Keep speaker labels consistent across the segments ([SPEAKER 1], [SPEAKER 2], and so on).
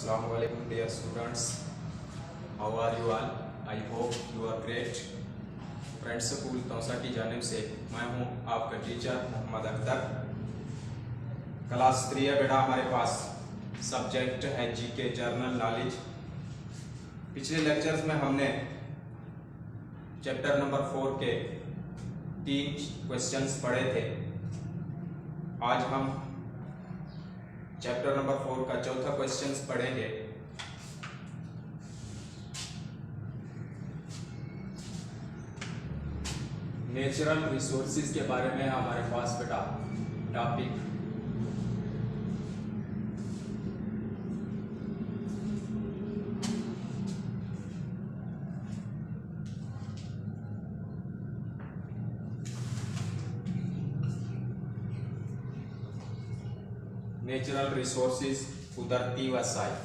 [SPEAKER 1] Assalamu alaikum dear students. How are you all? I hope you are great. Friends school Taunsa की जानिब से मैं हूं आपका टीचर मोहम्मद अख्तर। क्लास 3 है बेटा, हमारे पास सब्जेक्ट है जीके जनरल नॉलेज। पिछले लेक्चर्स में हमने चैप्टर नंबर 4 के 3 क्वेश्चंस पढ़े थे। आज हम चैप्टर नंबर 4 का चौथा क्वेश्चंस पढ़ेंगे। नेचुरल रिसोर्सेज के बारे में हमारे पास बेटा टॉपिक। नेचुरल रिसोर्सेज, कुदरती वसाइल।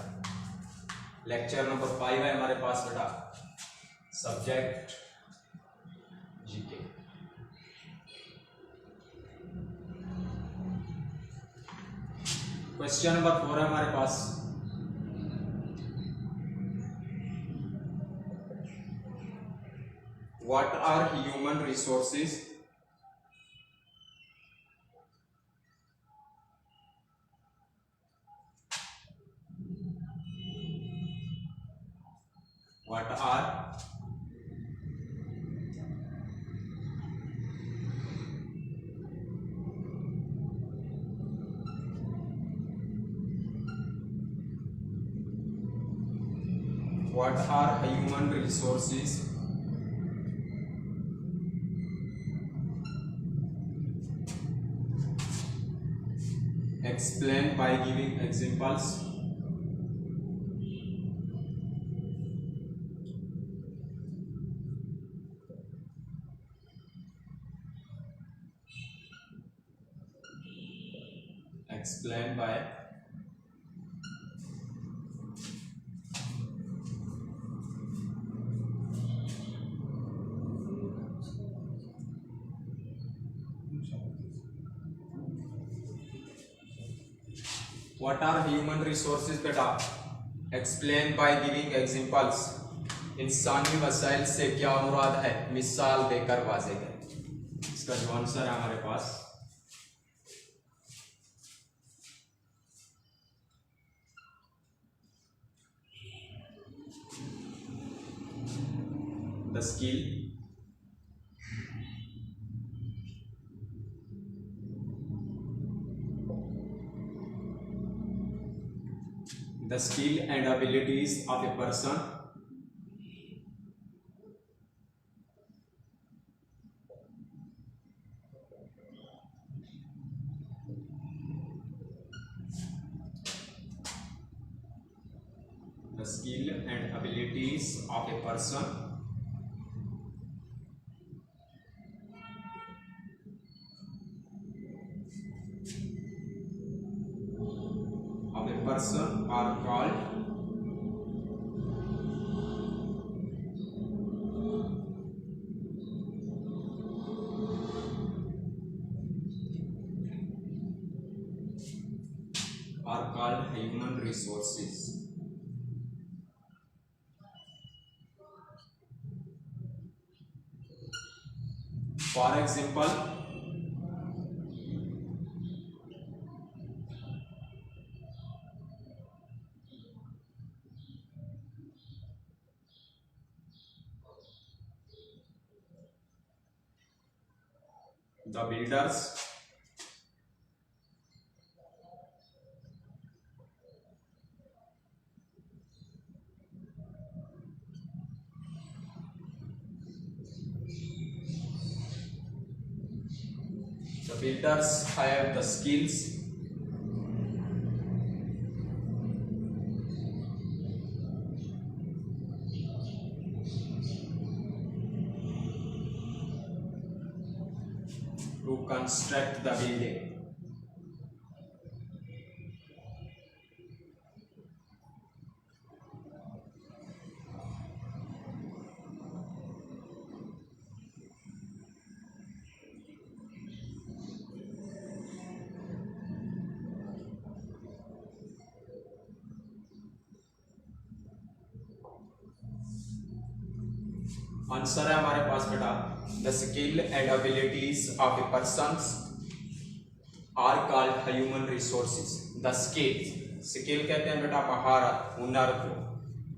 [SPEAKER 1] लेक्चर नंबर 5 है हमारे पास बेटा, सब्जेक्ट जीके। क्वेश्चन नंबर 4 है हमारे पास, what are human resources? What are human resources? Explain by giving examples. Explain by what are human resources बेटा? Explain by giving examples. इंसानी वसाइल से क्या मुराद है, मिसाल देकर वाज़ेह करें। इसका जो आंसर है हमारे पास the skill, and abilities of a person, the skill and abilities of a person are called human resources. For example, the builders, have the skills to construct the building. Answer है हमारे पास बेटा, the skill and abilities of a person are called human resources. The skill कहते हैं बेटा महारत, हुनर को,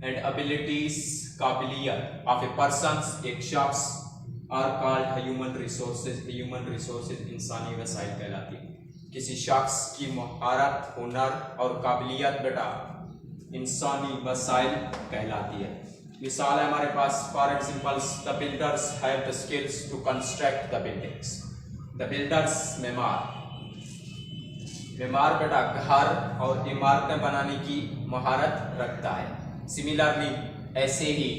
[SPEAKER 1] एंड एबिलिटीज काबिलियत ऑफ ए पर्सन एक शख्स, are called human resources. Human resources इंसानी वसाइल कहलाती है। किसी शख्स की महारत, हुनर और काबिलियत बेटा इंसानी वसाइल कहलाती है। मिसाल है हमारे पास, for example the builders have the skills to construct the buildings. The builders मेमार बेटा घर और इमारतें बनाने की महारत रखता है। सिमिलरली ऐसे ही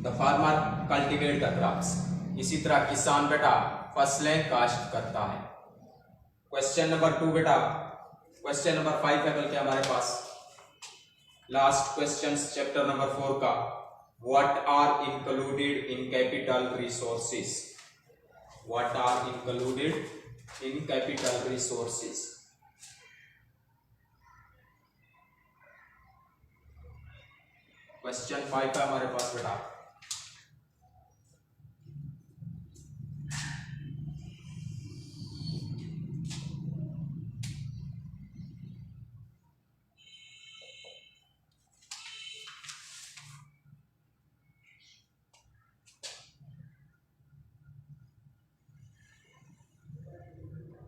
[SPEAKER 1] the farmer cultivate the crops. इसी तरह किसान बेटा फसलें काश्त करता है। क्वेश्चन नंबर 2 बेटा, क्वेश्चन नंबर 5 है बल्कि हमारे पास, लास्ट क्वेश्चन चैप्टर नंबर 4 का। What are included in capital resources? What are included in capital resources? Question 5 है हमारे पास बेटा।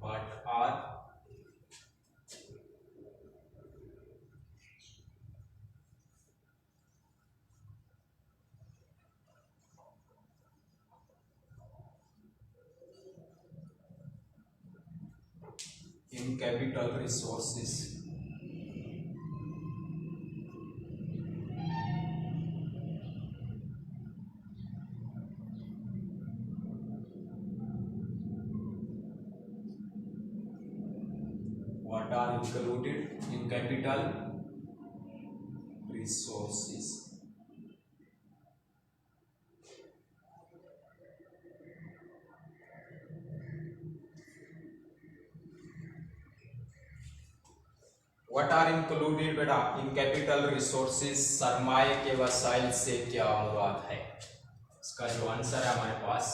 [SPEAKER 1] What are in capital resources? What are included in capital resources? What are included बेटा in capital resources? सरमाए के वसाइल से क्या मुराद है? इसका जो आंसर है हमारे पास,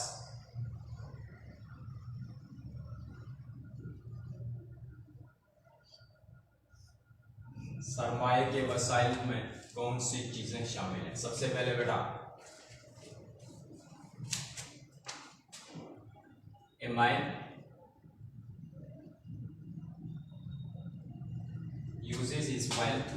[SPEAKER 1] सरमाए के वसाइल में कौन सी चीजें शामिल हैं? सबसे पहले बेटा ए mine uses his wealth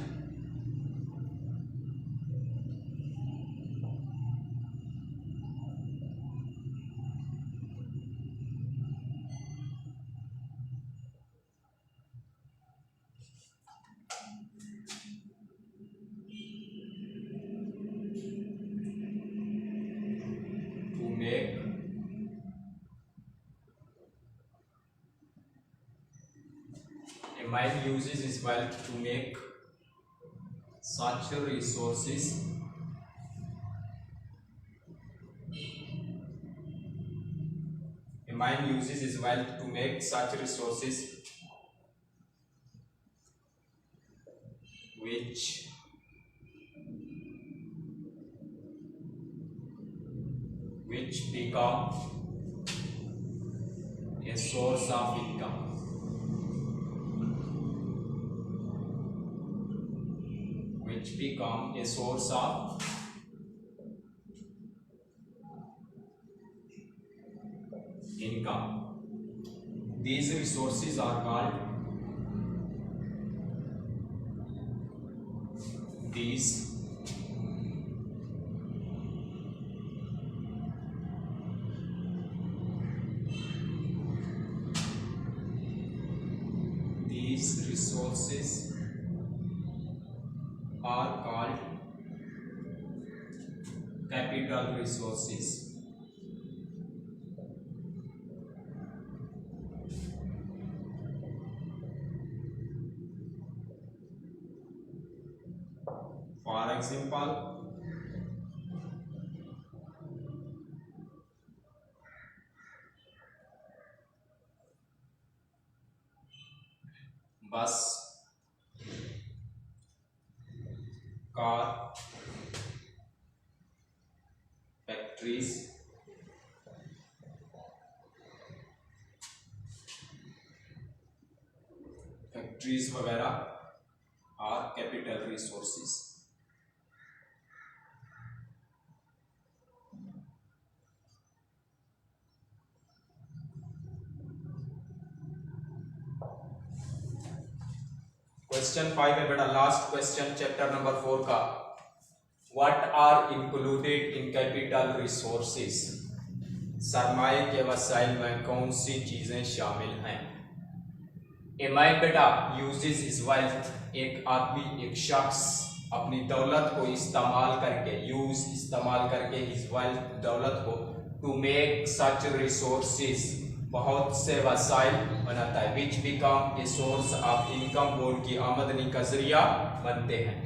[SPEAKER 1] to make a man uses his wealth to make such resources a man uses his wealth to make such resources which become a source of income. Which become a source of income. These resources are called these resources are called capital resources. For example, bus, car factories वगैरह are capital resources. Question 5 है बेटा, last question chapter number 4 का। What are included in capital resources? सरमाए के वसाइल में कौन सी चीजें शामिल हैं? ए मैन बेटा यूजेस हिज वेल्थ, एक आदमी एक शख्स अपनी दौलत को इस्तेमाल करके इस्तेमाल करके हिज वेल्थ दौलत को टू मेक सच रिसोर्सेज, बहुत से वसाइल बनाता है, which become a source of income, वो उनकी आमदनी का जरिया बनते हैं।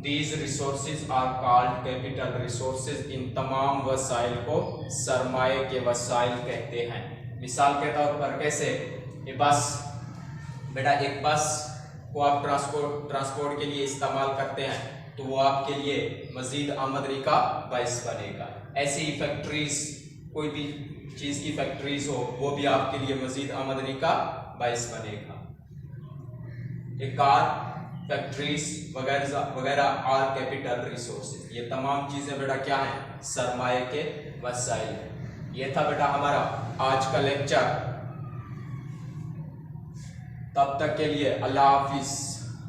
[SPEAKER 1] These resources are called capital resources, इन तमाम वसाइल को सरमाए के वसाइल कहते हैं। मिसाल के तौर पर कैसे? ए बस बेटा, एक बस को आप ट्रांसपोर्ट के लिए इस्तेमाल करते हैं तो वो आपके लिए मजीद आमदनी का बाइस बनेगा। ऐसे ही फैक्ट्रीज, कोई भी चीज की फैक्ट्रीज हो वो भी आपके लिए मजीद आमदनी का बाइस बनेगा। एक कार फैक्ट्रीज वगैरह आर कैपिटल रिसोर्सेज, ये तमाम चीजें बेटा क्या हैं? सरमाए के वसाइल। ये था बेटा हमारा आज का लेक्चर। तब तक के लिए अल्लाह हाफिज।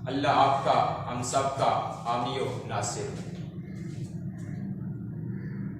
[SPEAKER 1] अल्लाह आपका हम सबका आमियो नासिर।